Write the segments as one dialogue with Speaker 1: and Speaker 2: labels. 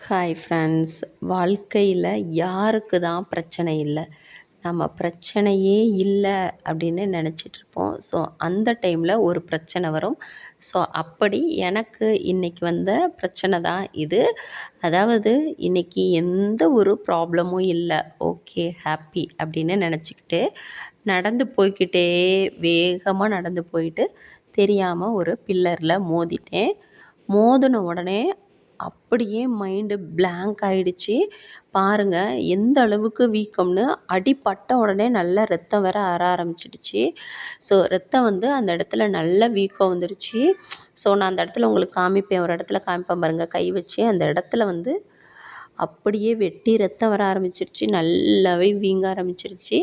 Speaker 1: Hi friends. வாழ்க்கையில் யாருக்கு தான் பிரச்சனை இல்லை? நம்ம பிரச்சனையே இல்லை அப்படின்னு நினச்சிட்ருப்போம். ஸோ அந்த டைமில் ஒரு பிரச்சனை வரும். ஸோ அப்படி எனக்கு இன்றைக்கி வந்த பிரச்சனை தான் இது. அதாவது இன்றைக்கி எந்த ஒரு ப்ராப்ளமும் இல்லை, ஓகே ஹாப்பி அப்படின்னு நினச்சிக்கிட்டு நடந்து போய்க்கிட்டே வேகமாக நடந்து போயிட்டு தெரியாமல் ஒரு பில்லரில் மோதிட்டேன். மோதின உடனே அப்படியே மைண்டு பிளாங்க் ஆகிடுச்சு. பாருங்கள் எந்த அளவுக்கு வீக்கம்னு. அடிபட்ட உடனே நல்லா ரத்தம் வர ஆரம்பிச்சிடுச்சு. ஸோ ரத்தம் வந்து அந்த இடத்துல நல்ல வீக்கம் வந்துடுச்சு. ஸோ நான் அந்த இடத்துல உங்களுக்கு காமிப்பேன், ஒரு இடத்துல காமிப்பேன் பாருங்கள், கை வச்சு அந்த இடத்துல வந்து அப்படியே வெட்டி ரத்தம் வர ஆரம்பிச்சிருச்சு. நல்லாவே வீங்க ஆரம்பிச்சிருச்சு.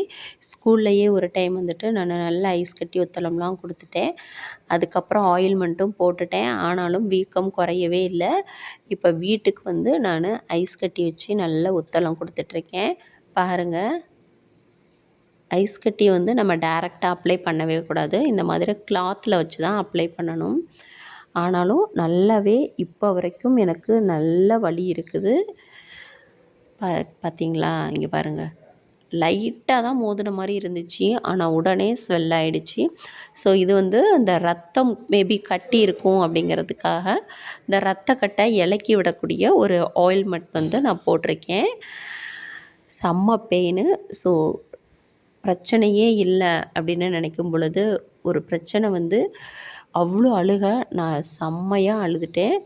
Speaker 1: ஸ்கூல்லையே ஒரு டைம் வந்துட்டு நான் நல்லா ஐஸ் கட்டி ஒத்தடம்லாம் கொடுத்துட்டேன். அதுக்கப்புறம் ஆயில்மெண்ட்டும் போட்டுட்டேன். ஆனாலும் வீக்கம் குறையவே இல்லை. இப்போ வீட்டுக்கு வந்து நான் ஐஸ் கட்டி வச்சு நல்லா ஒத்தடம் கொடுத்துட்ருக்கேன். பாருங்கள், ஐஸ் கட்டி வந்து நம்ம டைரெக்டாக அப்ளை பண்ணவே கூடாது. இந்த மாதிரி கிளாத்தில் வச்சு தான் அப்ளை பண்ணணும். ஆனாலும் நல்லாவே இப்போ வரைக்கும் எனக்கு நல்ல வலி இருக்குது. பார்த்தீங்களா, இங்கே பாருங்கள், லைட்டாக தான் மோதின மாதிரி இருந்துச்சு, ஆனால் உடனே ஸ்வெல் ஆகிடுச்சு. ஸோ இது வந்து இந்த ரத்தம் மேபி கட்டி இருக்கும் அப்படிங்கிறதுக்காக இந்த ரத்த கட்டை இலக்கி விடக்கூடிய ஒரு ஆயில்மெண்ட் வந்து நான் போட்டிருக்கேன். செம்ம பெயின். ஸோ பிரச்சனையே இல்லை அப்படின்னு நினைக்கும் பொழுது ஒரு பிரச்சனை வந்து அவ்வளோ அழுக, நான் செம்மையாக அழுதுட்டேன்.